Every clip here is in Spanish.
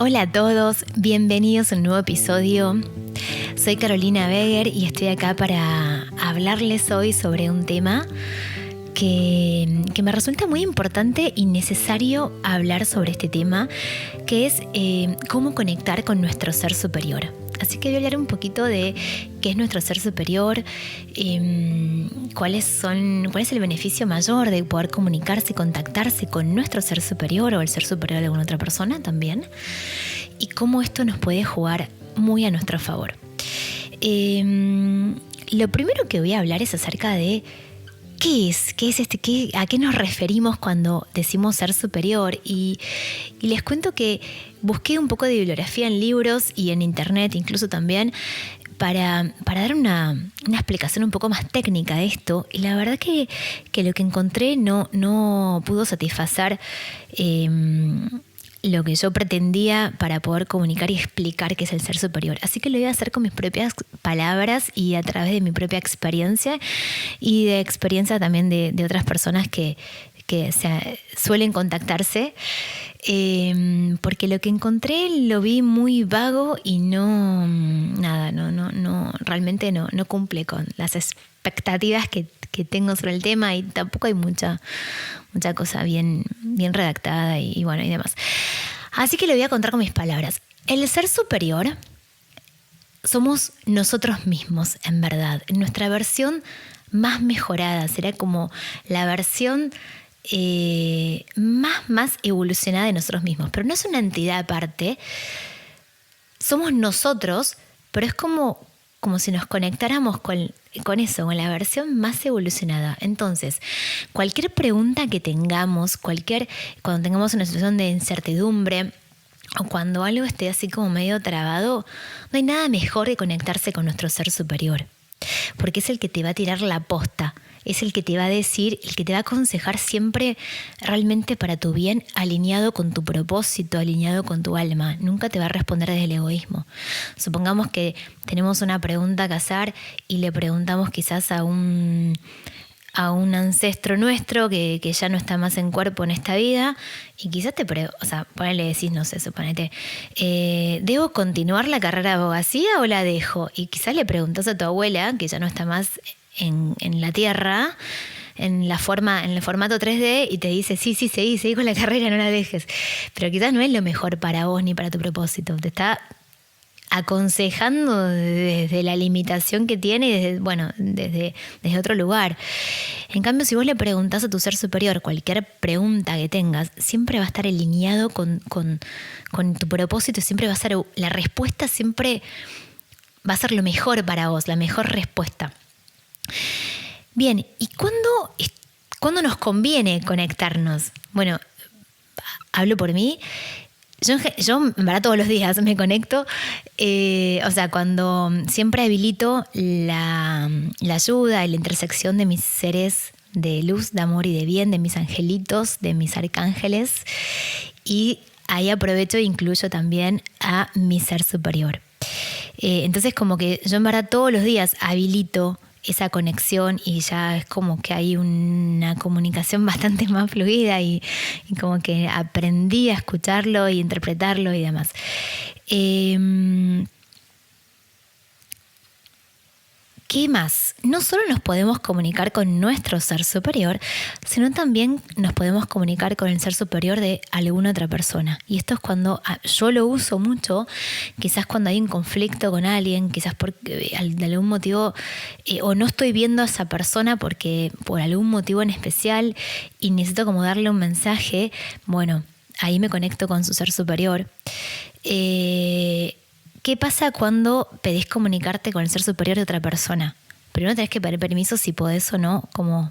Hola a todos, bienvenidos a un nuevo episodio. Soy Carolina Beger y estoy acá para hablarles hoy sobre un tema que me resulta muy importante y necesario hablar sobre este tema, que es cómo conectar con nuestro ser superior. Así que voy a hablar un poquito de qué es nuestro ser superior, cuál es el beneficio mayor de poder comunicarse y contactarse con nuestro ser superior o el ser superior de alguna otra persona también, y cómo esto nos puede jugar muy a nuestro favor. Lo primero que voy a hablar es acerca de ¿a qué nos referimos cuando decimos ser superior? Y les cuento que busqué un poco de bibliografía en libros y en internet incluso también para dar una explicación un poco más técnica de esto. Y la verdad que lo que encontré no pudo satisfacer lo que yo pretendía para poder comunicar y explicar qué es el ser superior. Así que lo voy a hacer con mis propias palabras y a través de mi propia experiencia y de experiencia también de otras personas que suelen contactarse, porque lo que encontré lo vi muy vago y realmente no cumple con las expectativas que tengo sobre el tema, y tampoco hay mucha cosa bien redactada y demás. Así que le voy a contar con mis palabras. El ser superior somos nosotros mismos, en verdad. Nuestra versión más mejorada será como la versión más evolucionada de nosotros mismos. Pero no es una entidad aparte. Somos nosotros, pero es como si nos conectáramos con eso, con la versión más evolucionada. Entonces, cualquier pregunta que tengamos, cuando tengamos una situación de incertidumbre o cuando algo esté así como medio trabado, no hay nada mejor que conectarse con nuestro ser superior, porque es el que te va a tirar la posta, es el que te va a decir, el que te va a aconsejar siempre realmente para tu bien, alineado con tu propósito, alineado con tu alma. Nunca te va a responder desde el egoísmo. Supongamos que tenemos una pregunta que hacer y le preguntamos quizás a un ancestro nuestro que ya no está más en cuerpo en esta vida, y quizás ponele, decís, no sé, suponete, ¿debo continuar la carrera de abogacía o la dejo? Y quizás le preguntás a tu abuela, que ya no está más en la tierra, en el formato 3D, y te dice, sí, seguí con la carrera, no la dejes. Pero quizás no es lo mejor para vos ni para tu propósito. Te está aconsejando desde la limitación que tiene y desde otro lugar. En cambio, si vos le preguntás a tu ser superior cualquier pregunta que tengas, siempre va a estar alineado con tu propósito, siempre va a ser, la respuesta siempre va a ser lo mejor para vos, la mejor respuesta. Bien, ¿y cuándo nos conviene conectarnos? Bueno, hablo por mí. Yo en verdad todos los días me conecto, cuando siempre habilito la ayuda y la intersección de mis seres de luz, de amor y de bien, de mis angelitos, de mis arcángeles, y ahí aprovecho e incluyo también a mi ser superior. Entonces como que yo en verdad todos los días habilito esa conexión y ya es como que hay una comunicación bastante más fluida y como que aprendí a escucharlo y interpretarlo y demás. ¿Qué más? No solo nos podemos comunicar con nuestro ser superior, sino también nos podemos comunicar con el ser superior de alguna otra persona. Y esto es cuando yo lo uso mucho, quizás cuando hay un conflicto con alguien, quizás porque de algún motivo, o no estoy viendo a esa persona porque por algún motivo en especial y necesito como darle un mensaje. Bueno, ahí me conecto con su ser superior. ¿Qué pasa cuando pedís comunicarte con el ser superior de otra persona? Primero tenés que pedir permiso si podés o no, como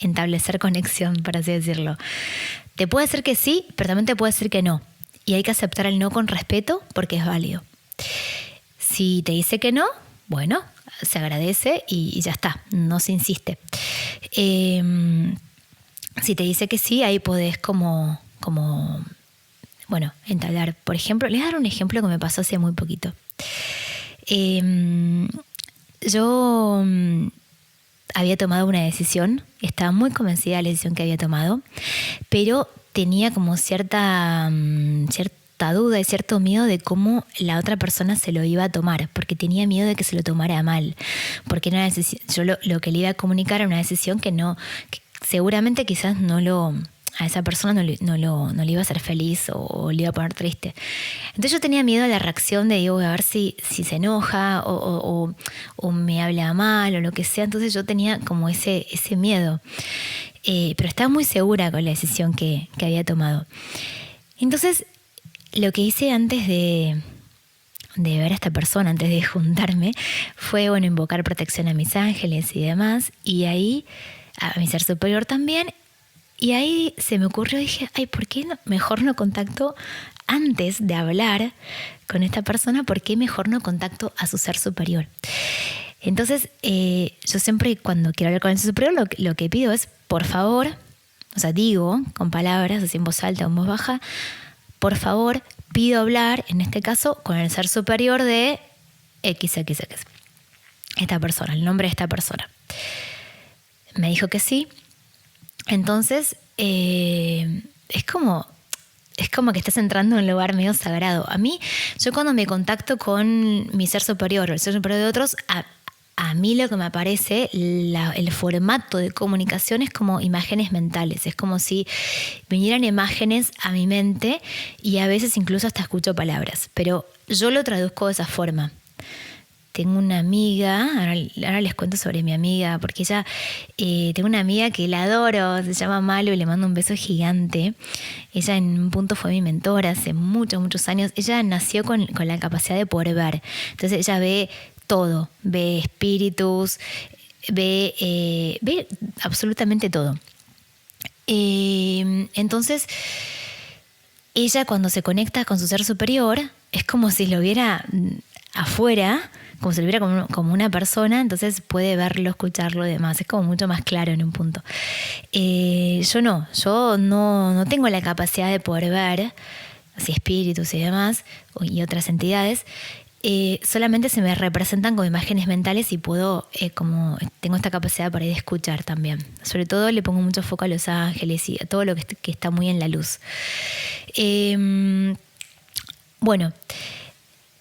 establecer conexión, por así decirlo. Te puede decir que sí, pero también te puede decir que no. Y hay que aceptar el no con respeto porque es válido. Si te dice que no, bueno, se agradece y ya está, no se insiste. Si te dice que sí, ahí podés entablar. Por ejemplo, les voy a dar un ejemplo que me pasó hace muy poquito. Yo había tomado una decisión, estaba muy convencida de la decisión que había tomado, pero tenía como cierta cierta duda y cierto miedo de cómo la otra persona se lo iba a tomar, porque tenía miedo de que se lo tomara mal, porque era una decisión, yo lo que le iba a comunicar era una decisión que seguramente quizás a esa persona no le iba a hacer feliz o le iba a poner triste. Entonces yo tenía miedo a la reacción de, digo, a ver si se enoja o me habla mal o lo que sea. Entonces yo tenía como ese miedo. Pero estaba muy segura con la decisión que había tomado. Entonces lo que hice antes de ver a esta persona, antes de juntarme, fue, invocar protección a mis ángeles y demás. Y ahí, a mi ser superior también. Y ahí se me ocurrió, dije, ¿por qué mejor no contacto antes de hablar con esta persona? ¿Por qué mejor no contacto a su ser superior? Entonces, yo siempre cuando quiero hablar con el ser superior, lo que pido es, por favor, digo con palabras, así en voz alta o en voz baja, por favor, pido hablar, en este caso, con el ser superior de XXX. Esta persona, el nombre de esta persona. Me dijo que sí. Entonces, es como que estás entrando en un lugar medio sagrado. A mí, yo cuando me contacto con mi ser superior o el ser superior de otros, a mí lo que me aparece, el formato de comunicación es como imágenes mentales. Es como si vinieran imágenes a mi mente y a veces incluso hasta escucho palabras. Pero yo lo traduzco de esa forma. Tengo una amiga, ahora les cuento sobre mi amiga, porque tengo una amiga que la adoro, se llama Malu y le mando un beso gigante. Ella en un punto fue mi mentora hace muchos, muchos años. Ella nació con la capacidad de poder ver. Entonces ella ve todo, ve espíritus, ve absolutamente todo. Entonces, ella cuando se conecta con su ser superior, es como si lo viera afuera, como si lo viera como una persona, entonces puede verlo, escucharlo y demás. Es como mucho más claro en un punto. Yo no tengo la capacidad de poder ver así espíritus y demás, y otras entidades. Solamente se me representan como imágenes mentales y puedo, tengo esta capacidad por ahí de escuchar también. Sobre todo le pongo mucho foco a los ángeles y a todo lo que está muy en la luz.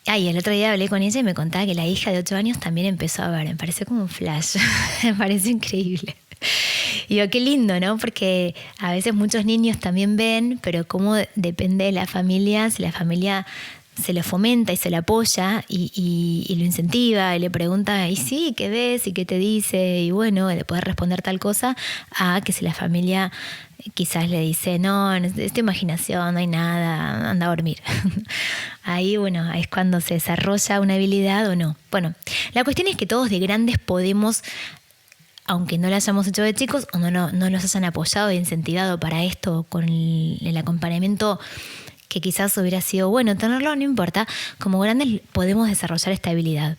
El otro día hablé con ella y me contaba que la hija de 8 años también empezó a ver. Me pareció como un flash. Me pareció increíble. Y digo, qué lindo, ¿no? Porque a veces muchos niños también ven, pero cómo depende de la familia, si la familia se lo fomenta y se lo apoya y lo incentiva y le pregunta, ¿y sí? ¿Qué ves? ¿Y qué te dice? Y de poder responder tal cosa, a que si la familia quizás le dice, no, es tu imaginación, no hay nada, anda a dormir. Ahí es cuando se desarrolla una habilidad o no. La cuestión es que todos de grandes podemos, aunque no lo hayamos hecho de chicos o no nos hayan apoyado e incentivado para esto con el acompañamiento que quizás hubiera sido bueno tenerlo, no importa, como grandes podemos desarrollar esta habilidad.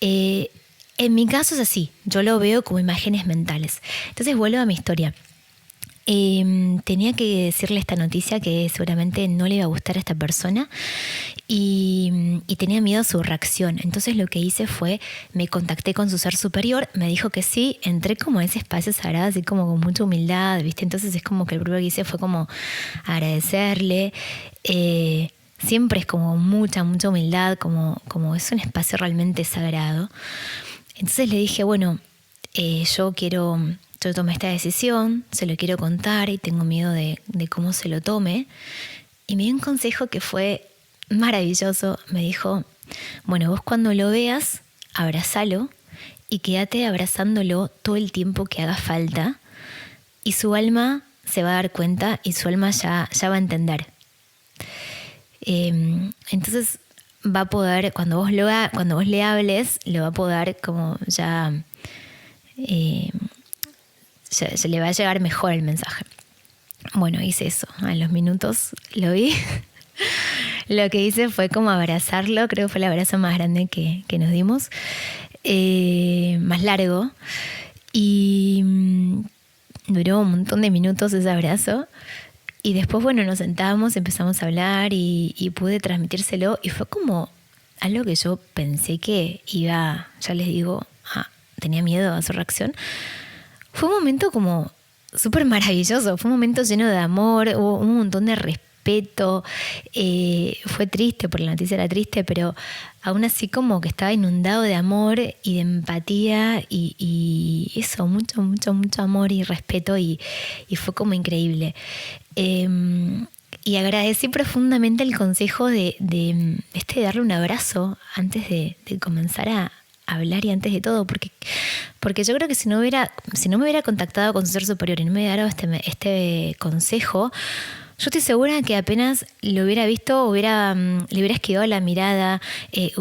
En mi caso es así, yo lo veo como imágenes mentales. Entonces vuelvo a mi historia. Tenía que decirle esta noticia que seguramente no le iba a gustar a esta persona y tenía miedo a su reacción. Entonces lo que hice fue, me contacté con su ser superior, me dijo que sí, entré como en ese espacio sagrado, así como con mucha humildad, ¿viste? Entonces es como que el primero que hice fue como agradecerle. Siempre es como mucha humildad, como es un espacio realmente sagrado. Entonces le dije, yo tomé esta decisión, se lo quiero contar y tengo miedo de cómo se lo tome. Y me dio un consejo que fue maravilloso. Me dijo, vos cuando lo veas, abrázalo y quédate abrazándolo todo el tiempo que haga falta. Y su alma se va a dar cuenta y su alma ya va a entender. Entonces va a poder, cuando vos le hables, lo va a poder como se le va a llegar mejor el mensaje. Hice eso. A los minutos lo vi. Lo que hice fue como abrazarlo. Creo que fue el abrazo más grande que nos dimos. Más largo. Y duró un montón de minutos ese abrazo. Y después, nos sentamos, empezamos a hablar y pude transmitírselo. Y fue como algo que yo pensé que iba, ya les digo, tenía miedo a su reacción. Fue un momento como súper maravilloso, fue un momento lleno de amor, hubo un montón de respeto. Fue triste, porque la noticia era triste, pero aún así como que estaba inundado de amor y de empatía y eso, mucho, mucho, mucho amor y respeto y fue como increíble. Y agradecí profundamente el consejo de darle un abrazo antes de comenzar a hablar y antes de todo, porque yo creo que si no me hubiera contactado con su ser superior y no me hubiera dado este consejo, yo estoy segura que apenas lo hubiera visto, le hubiera esquivado la mirada,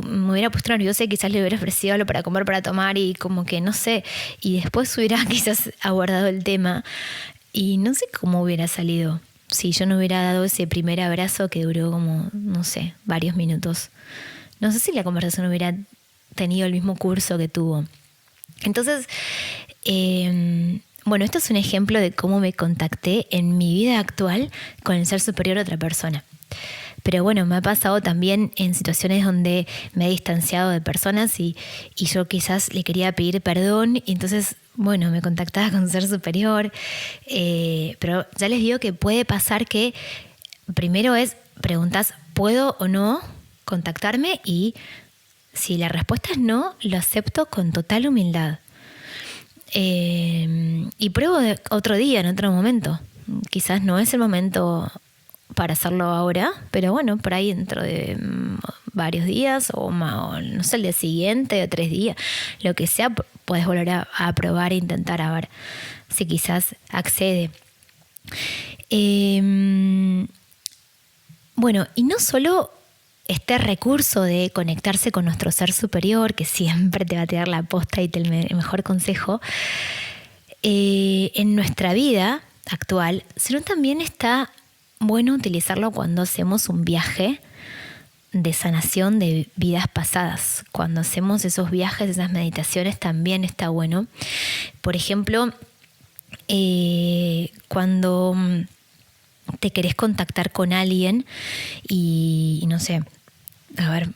me hubiera puesto nerviosa y quizás le hubiera ofrecido algo para comer, para tomar y como que no sé, y después hubiera quizás abordado el tema y no sé cómo hubiera salido si yo no hubiera dado ese primer abrazo que duró como, no sé, varios minutos. No sé si la conversación hubiera tenido el mismo curso que tuvo. Entonces, bueno, esto es un ejemplo de cómo me contacté en mi vida actual con el ser superior a otra persona. Pero bueno, me ha pasado también en situaciones donde me he distanciado de personas y yo quizás le quería pedir perdón y entonces, bueno, me contactaba con un ser superior. Pero ya les digo que puede pasar que primero preguntas, ¿puedo o no contactarme? Y si la respuesta es no, lo acepto con total humildad. Y pruebo otro día, en otro momento. Quizás no es el momento para hacerlo ahora, pero bueno, por ahí dentro de varios días o no sé, el día siguiente o 3 días, lo que sea, puedes volver a probar e intentar a ver si quizás accede. Bueno, y no solo este recurso de conectarse con nuestro ser superior, que siempre te va a tirar la posta y el mejor consejo, en nuestra vida actual, sino también está bueno utilizarlo cuando hacemos un viaje de sanación de vidas pasadas. Cuando hacemos esos viajes, esas meditaciones, también está bueno. Por ejemplo, cuando te querés contactar con alguien y no sé, a ver,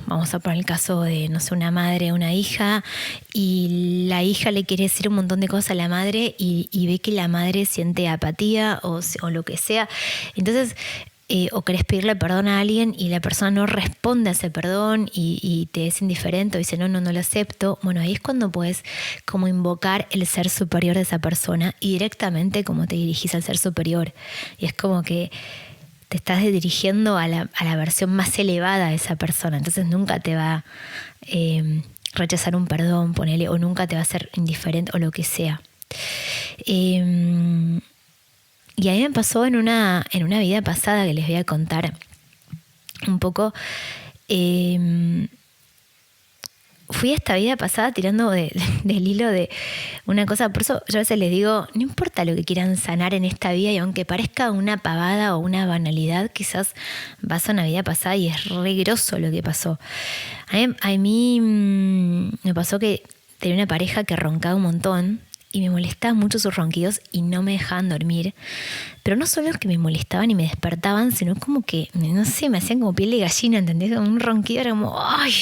vamos a poner el caso de, no sé, una madre, una hija, y la hija le quiere decir un montón de cosas a la madre y ve que la madre siente apatía o lo que sea. Entonces, o querés pedirle perdón a alguien y la persona no responde a ese perdón y te es indiferente o dice no lo acepto. Bueno, ahí es cuando puedes como invocar el ser superior de esa persona y directamente como te dirigís al ser superior. Y es como que te estás dirigiendo a la versión más elevada de esa persona. Entonces nunca te va a rechazar un perdón, ponele, o nunca te va a ser indiferente o lo que sea. Y a mí me pasó en una vida pasada que les voy a contar un poco. Fui a esta vida pasada tirando del hilo de una cosa. Por eso yo a veces les digo, no importa lo que quieran sanar en esta vida, y aunque parezca una pavada o una banalidad, quizás vas a una vida pasada y es re grosso lo que pasó. A mí me pasó que tenía una pareja que roncaba un montón y me molestaban mucho sus ronquidos y no me dejaban dormir. Pero no solo es que me molestaban y me despertaban, sino como que, no sé, me hacían como piel de gallina, ¿entendés? Como un ronquido era como, ¡ay!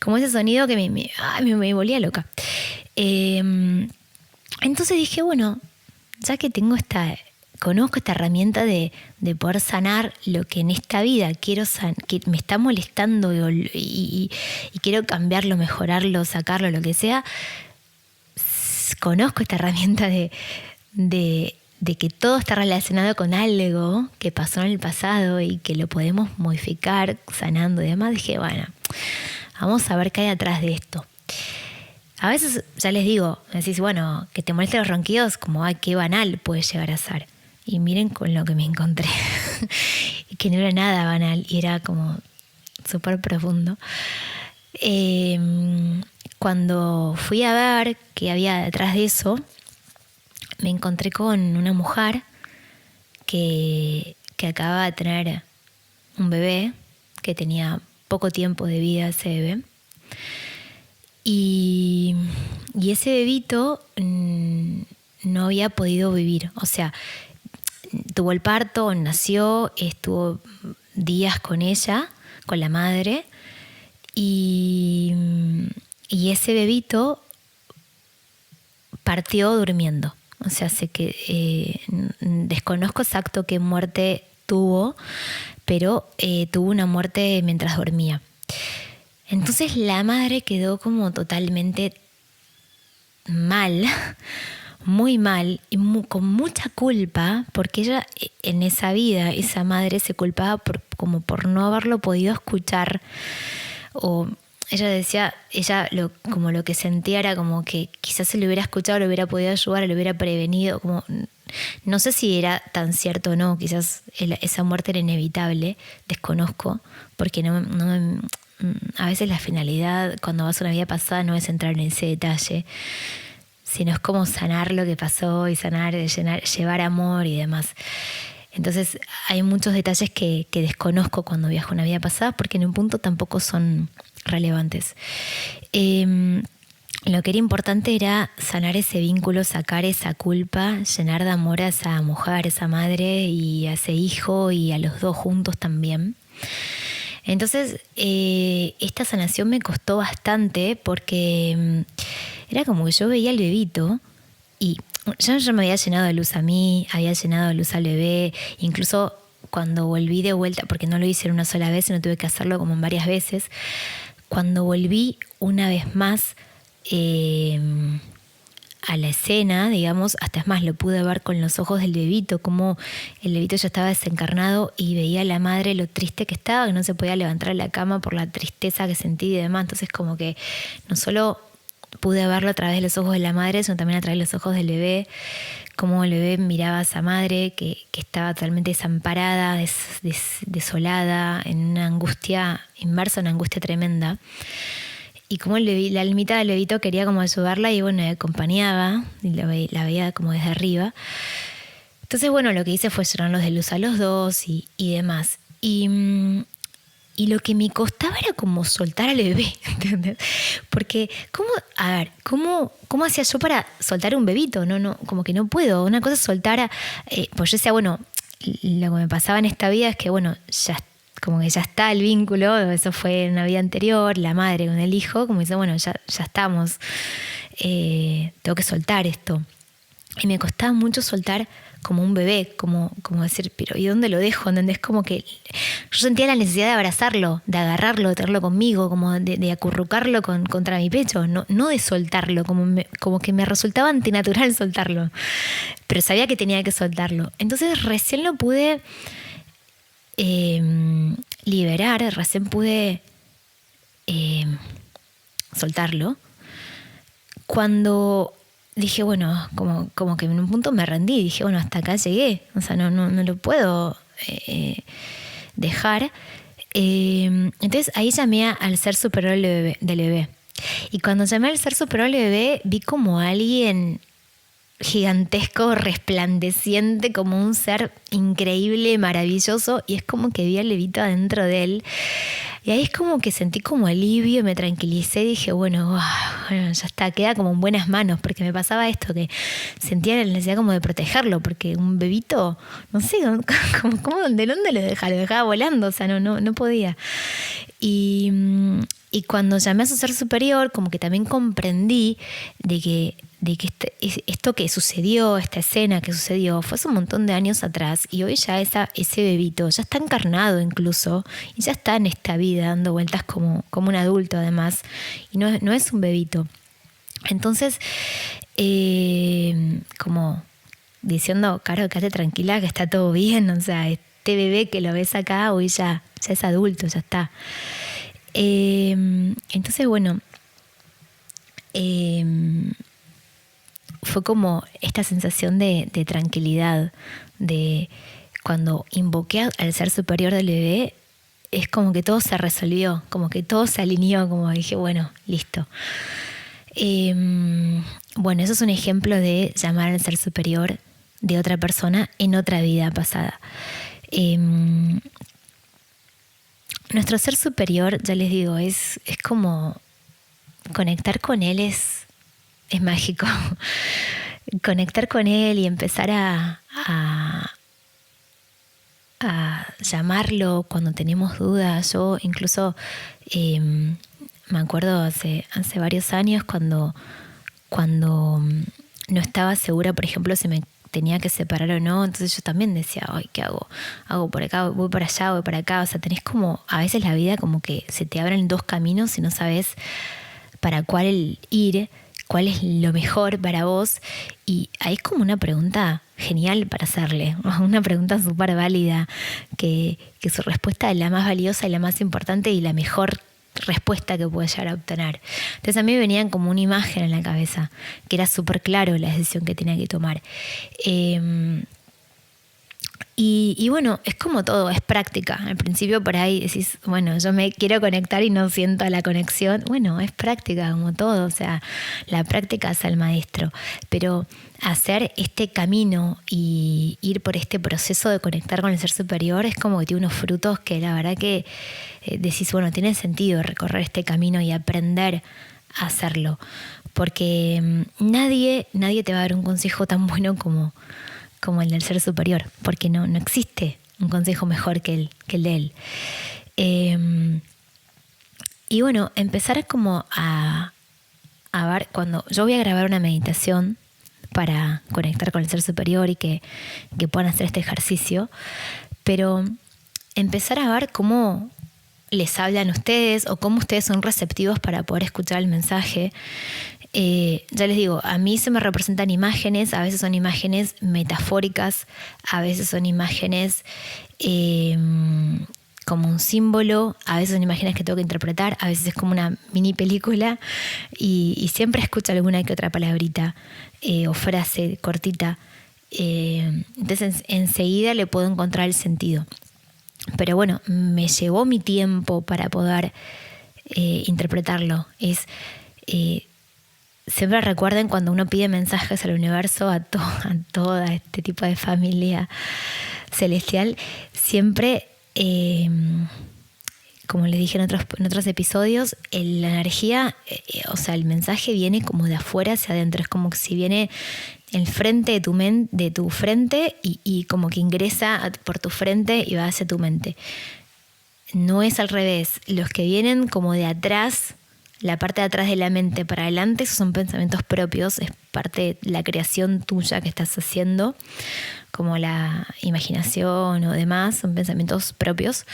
Como ese sonido que me volvía loca. Entonces dije, bueno, ya que conozco esta herramienta de poder sanar lo que en esta vida quiero que me está molestando y quiero cambiarlo, mejorarlo, sacarlo, lo que sea, conozco esta herramienta de que todo está relacionado con algo que pasó en el pasado y que lo podemos modificar sanando y demás. Dije, bueno, vamos a ver qué hay atrás de esto. A veces, ya les digo, me decís, bueno, que te molesten los ronquidos, como, ay, qué banal puede llegar a ser. Y miren con lo que me encontré. Y que no era nada banal, y era como súper profundo. Cuando fui a ver qué había detrás de eso, me encontré con una mujer que acababa de tener un bebé, que tenía poco tiempo de vida ese bebé. Y ese bebito no había podido vivir. O sea, tuvo el parto, nació, estuvo días con ella, con la madre, y ese bebito partió durmiendo. O sea, desconozco exacto qué muerte tuvo, pero tuvo una muerte mientras dormía. Entonces la madre quedó como totalmente mal, muy mal y con mucha culpa, porque ella en esa vida, esa madre se culpaba como por no haberlo podido escuchar, o ella decía, como lo que sentía era como que quizás se lo hubiera escuchado, lo hubiera podido ayudar, lo hubiera prevenido, como no sé si era tan cierto o no, quizás esa muerte era inevitable, desconozco, porque a veces la finalidad cuando vas a una vida pasada no es entrar en ese detalle, sino es como sanar lo que pasó y llevar amor y demás. Entonces hay muchos detalles que desconozco cuando viajo a una vida pasada porque en un punto tampoco son relevantes. Lo que era importante era sanar ese vínculo, sacar esa culpa, llenar de amor a esa mujer, a esa madre y a ese hijo y a los dos juntos también. Entonces esta sanación me costó bastante porque era como que yo veía al bebito y yo me había llenado de luz a mí, había llenado de luz al bebé, incluso cuando volví de vuelta, porque no lo hice en una sola vez, sino tuve que hacerlo como en varias veces, cuando volví una vez más a la escena, digamos, hasta es más, lo pude ver con los ojos del bebito, como el bebito ya estaba desencarnado y veía a la madre lo triste que estaba, que no se podía levantar de la cama por la tristeza que sentía y demás. Entonces como que no solo pude verlo a través de los ojos de la madre, sino también a través de los ojos del bebé, cómo el bebé miraba a esa madre que estaba totalmente desamparada, desolada, en una angustia, inmersa en una angustia tremenda. Y como la almita del bebito quería como ayudarla y bueno, acompañaba y la veía como desde arriba. Entonces bueno, lo que hice fue llenarlos de luz a los dos y demás. Y lo que me costaba era como soltar al bebé, ¿entendés? Porque, ¿cómo hacía yo para soltar un bebito? No, como que no puedo. Una cosa es soltar pues yo decía, bueno, lo que me pasaba en esta vida es que, bueno, como que ya está el vínculo, eso fue en una vida anterior, la madre con el hijo, como dice, bueno, ya estamos, tengo que soltar esto. Y me costaba mucho soltar como un bebé, como decir, pero ¿y dónde lo dejo? ¿Entendés? Como que yo sentía la necesidad de abrazarlo, de agarrarlo, de tenerlo conmigo, como de acurrucarlo contra mi pecho, no de soltarlo, como que me resultaba antinatural soltarlo, pero sabía que tenía que soltarlo. Entonces recién lo pude liberar, recién pude soltarlo cuando dije, bueno, como que en un punto me rendí, dije, bueno, hasta acá llegué, o sea, no lo puedo dejar. Entonces ahí llamé al ser superior del bebé. Y cuando llamé al ser superior del bebé, vi como alguien gigantesco, resplandeciente, como un ser increíble, maravilloso, y es como que vi al bebito adentro de él. Y ahí es como que sentí como alivio, me tranquilicé y dije, bueno, ya está, queda como en buenas manos, porque me pasaba esto, que sentía la necesidad como de protegerlo, porque un bebito, no sé, ¿de dónde lo dejaba volando? O sea, no podía. Y cuando llamé a su ser superior, como que también comprendí de que esto que sucedió, esta escena que sucedió, fue hace un montón de años atrás y hoy ya ese bebito ya está encarnado incluso y ya está en esta vida dando vueltas como un adulto además y no es un bebito. Entonces, como diciendo, Caro, quédate tranquila que está todo bien, o sea, este bebé que lo ves acá hoy ya es adulto, ya está. Entonces, bueno, fue como esta sensación de tranquilidad, de cuando invoqué al ser superior del bebé, es como que todo se resolvió, como que todo se alineó, como dije, bueno, listo. Bueno, eso es un ejemplo de llamar al ser superior de otra persona en otra vida pasada. Nuestro ser superior, ya les digo, es como conectar con él es mágico. Conectar con él y empezar a llamarlo cuando tenemos dudas. Yo incluso me acuerdo hace varios años cuando no estaba segura, por ejemplo, si me tenía que separar o no. Entonces yo también decía, ay, ¿qué hago? Hago por acá, voy para allá, voy para acá. O sea, tenés como, a veces la vida como que se te abren dos caminos y no sabes para cuál ir, cuál es lo mejor para vos. Y ahí es como una pregunta genial para hacerle, una pregunta súper válida, que su respuesta es la más valiosa y la más importante y la mejor respuesta que puede llegar a obtener. Entonces a mí me venían como una imagen en la cabeza, que era súper claro la decisión que tenía que tomar. Y bueno, es como todo, es práctica. Al principio por ahí decís, bueno, yo me quiero conectar y no siento la conexión. Bueno, es práctica como todo, o sea, la práctica hace al maestro. Pero hacer este camino y ir por este proceso de conectar con el ser superior es como que tiene unos frutos que la verdad que decís, bueno, tiene sentido recorrer este camino y aprender a hacerlo. Porque nadie te va a dar un consejo tan bueno como el del ser superior, porque no existe un consejo mejor que el de él. Y bueno, empezar como a ver, cuando yo voy a grabar una meditación para conectar con el ser superior y que puedan hacer este ejercicio, pero empezar a ver cómo les hablan ustedes o cómo ustedes son receptivos para poder escuchar el mensaje. Ya les digo, a mí se me representan imágenes, a veces son imágenes metafóricas, a veces son imágenes como un símbolo, a veces son imágenes que tengo que interpretar, a veces es como una mini película y siempre escucho alguna que otra palabrita o frase cortita. Entonces enseguida le puedo encontrar el sentido. Pero bueno, me llevó mi tiempo para poder interpretarlo. Siempre recuerden cuando uno pide mensajes al universo, a todo este tipo de familia celestial, siempre, como les dije en otros episodios, la energía, o sea, el mensaje viene como de afuera hacia adentro. Es como que si viene enfrente de tu frente y como que ingresa por tu frente y va hacia tu mente. No es al revés. Los que vienen como de atrás, la parte de atrás de la mente para adelante, esos son pensamientos propios, es parte de la creación tuya que estás haciendo, como la imaginación o demás, son pensamientos propios.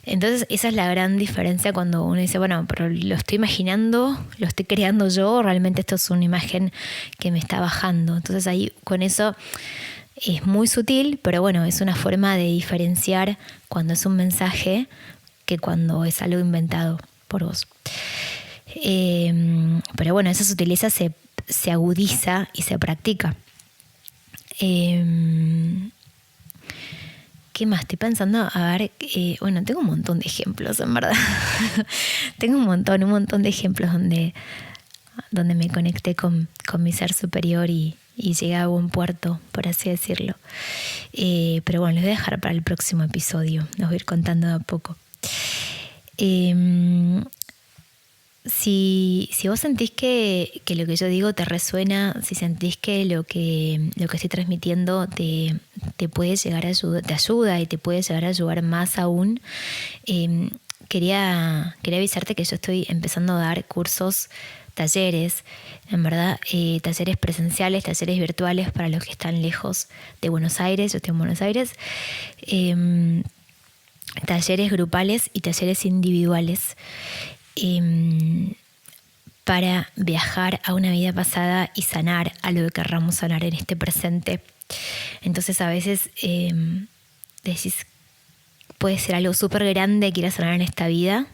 Entonces esa es la gran diferencia cuando uno dice, bueno, pero lo estoy imaginando, lo estoy creando yo, realmente esto es una imagen que me está bajando. Entonces ahí con eso es muy sutil, pero bueno, es una forma de diferenciar cuando es un mensaje que cuando es algo inventado por vos. Pero bueno, esa sutileza se agudiza y se practica. ¿Qué más? Estoy pensando, a ver, bueno, tengo un montón de ejemplos, en verdad. Tengo un montón de ejemplos donde me conecté con mi ser superior y llegué a buen puerto, por así decirlo. Pero bueno, les voy a dejar para el próximo episodio. Los voy a ir contando de a poco. Si vos sentís que lo que yo digo te resuena, si sentís que lo que estoy transmitiendo te puede llegar a ayudar, te ayuda y te puede llegar a ayudar más aún, quería avisarte que yo estoy empezando a dar cursos, talleres, en verdad, talleres presenciales, talleres virtuales para los que están lejos de Buenos Aires. Yo estoy en Buenos Aires. Talleres grupales y talleres individuales. Para viajar a una vida pasada y sanar a lo que querramos sanar en este presente. Entonces a veces decís, puede ser algo súper grande que quieras sanar en esta vida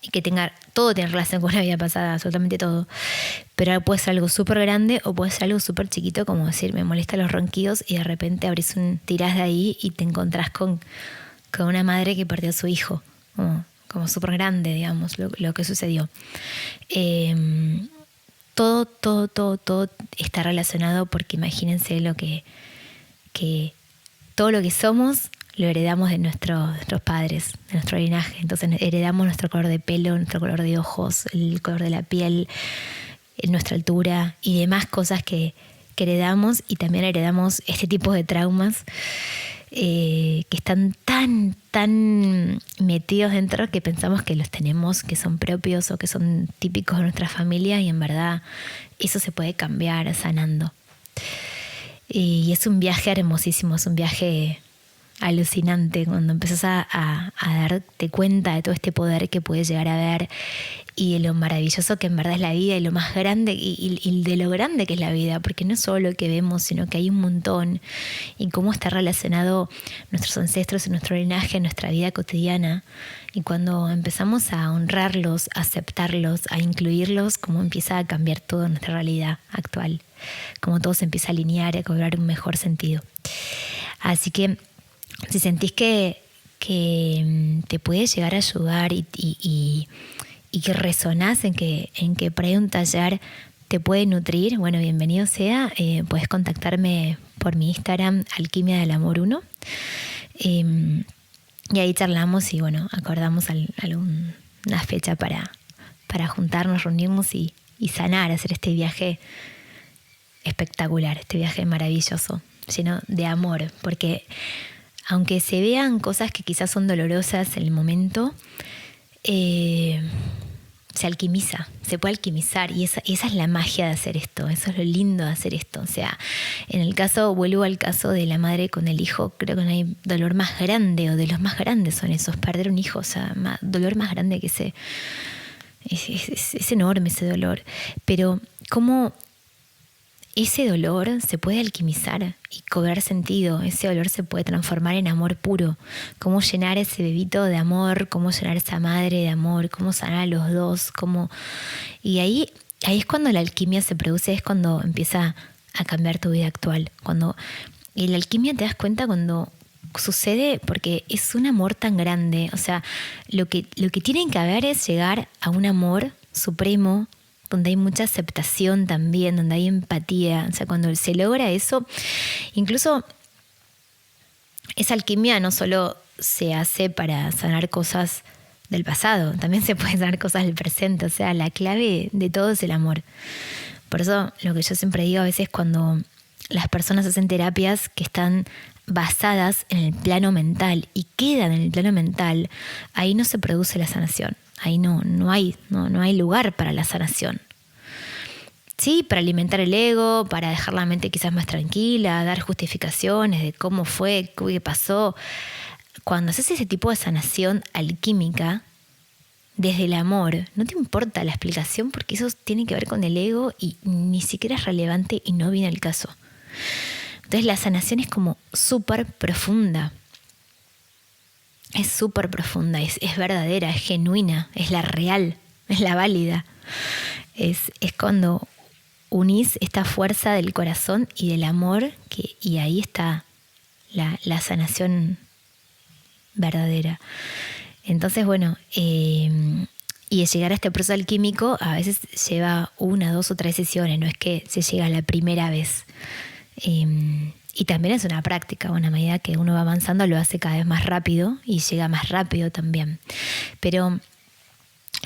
y que todo tiene relación con la vida pasada, absolutamente todo. Pero puede ser algo súper grande o puede ser algo súper chiquito, como decir, me molestan los ronquidos, y de repente tirás de ahí y te encontrás con una madre que perdió a su hijo. Como súper grande, digamos, lo que sucedió. Todo está relacionado, porque imagínense que todo lo que somos lo heredamos de nuestros padres, de nuestro linaje. Entonces heredamos nuestro color de pelo, nuestro color de ojos, el color de la piel, nuestra altura y demás cosas que heredamos, y también heredamos este tipo de traumas que están tan metidos dentro que pensamos que los tenemos, que son propios o que son típicos de nuestra familia, y en verdad eso se puede cambiar sanando. Y es un viaje hermosísimo, es un viaje alucinante cuando empezás a darte cuenta de todo este poder que puedes llegar a ver y de lo maravilloso que en verdad es la vida y lo más grande y de lo grande que es la vida, porque no es solo lo que vemos, sino que hay un montón, y cómo está relacionado nuestros ancestros, nuestro linaje, nuestra vida cotidiana. Y cuando empezamos a honrarlos, a aceptarlos, a incluirlos, cómo empieza a cambiar toda nuestra realidad actual, cómo todo se empieza a alinear y a cobrar un mejor sentido. Así que si sentís que te puede llegar a ayudar y que resonás en que por ahí un taller te puede nutrir, bueno, bienvenido sea. Puedes contactarme por mi Instagram, Alquimia del Amor 1. Y ahí charlamos y bueno, acordamos alguna fecha para juntarnos, reunirnos y sanar, hacer este viaje espectacular, este viaje maravilloso, lleno de amor, porque aunque se vean cosas que quizás son dolorosas en el momento, se alquimiza, se puede alquimizar, y esa es la magia de hacer esto, eso es lo lindo de hacer esto. O sea, vuelvo al caso de la madre con el hijo, creo que no hay dolor más grande, o de los más grandes son esos, perder un hijo, o sea, dolor más grande que ese, es enorme ese dolor, pero cómo ese dolor se puede alquimizar y cobrar sentido. Ese dolor se puede transformar en amor puro. Cómo llenar ese bebito de amor, cómo llenar esa madre de amor, cómo sanar a los dos, y ahí es cuando la alquimia se produce, es cuando empieza a cambiar tu vida actual. Y la alquimia te das cuenta cuando sucede, porque es un amor tan grande. O sea, lo que tienen que haber es llegar a un amor supremo, donde hay mucha aceptación también, donde hay empatía. O sea, cuando se logra eso, incluso esa alquimia no solo se hace para sanar cosas del pasado, también se puede sanar cosas del presente. O sea, la clave de todo es el amor. Por eso lo que yo siempre digo a veces, cuando las personas hacen terapias que están basadas en el plano mental y quedan en el plano mental, ahí no se produce la sanación. Ahí no hay lugar para la sanación. Sí, para alimentar el ego, para dejar la mente quizás más tranquila, dar justificaciones de cómo fue, qué pasó. Cuando haces ese tipo de sanación alquímica desde el amor, no te importa la explicación, porque eso tiene que ver con el ego y ni siquiera es relevante y no viene al caso. Entonces la sanación es como súper profunda. Es súper profunda, es verdadera, es genuina, es la real, es la válida. Es cuando unís esta fuerza del corazón y del amor, y ahí está la sanación verdadera. Entonces, bueno, y llegar a este proceso alquímico a veces lleva 1, 2 o 3 sesiones, no es que se llega a la primera vez. Y también es una práctica, a medida que uno va avanzando lo hace cada vez más rápido y llega más rápido también. Pero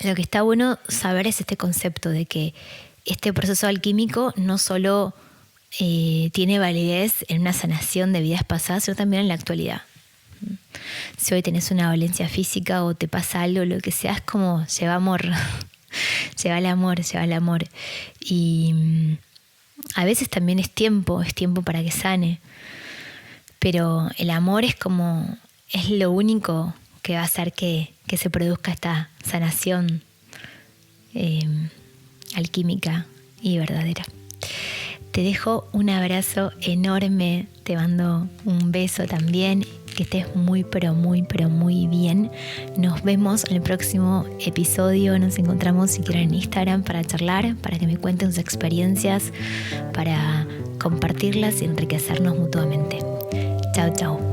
lo que está bueno saber es este concepto de que este proceso alquímico no solo tiene validez en una sanación de vidas pasadas, sino también en la actualidad. Si hoy tenés una dolencia física o te pasa algo, lo que sea, es como lleva amor, lleva el amor. Y a veces también es tiempo para que sane, pero el amor es lo único que va a hacer que se produzca esta sanación alquímica y verdadera. Te dejo un abrazo enorme, te mando un beso también, que estés muy bien. Nos vemos en el próximo episodio, nos encontramos si quieren en Instagram para charlar, para que me cuenten sus experiencias, para compartirlas y enriquecernos mutuamente. Chao.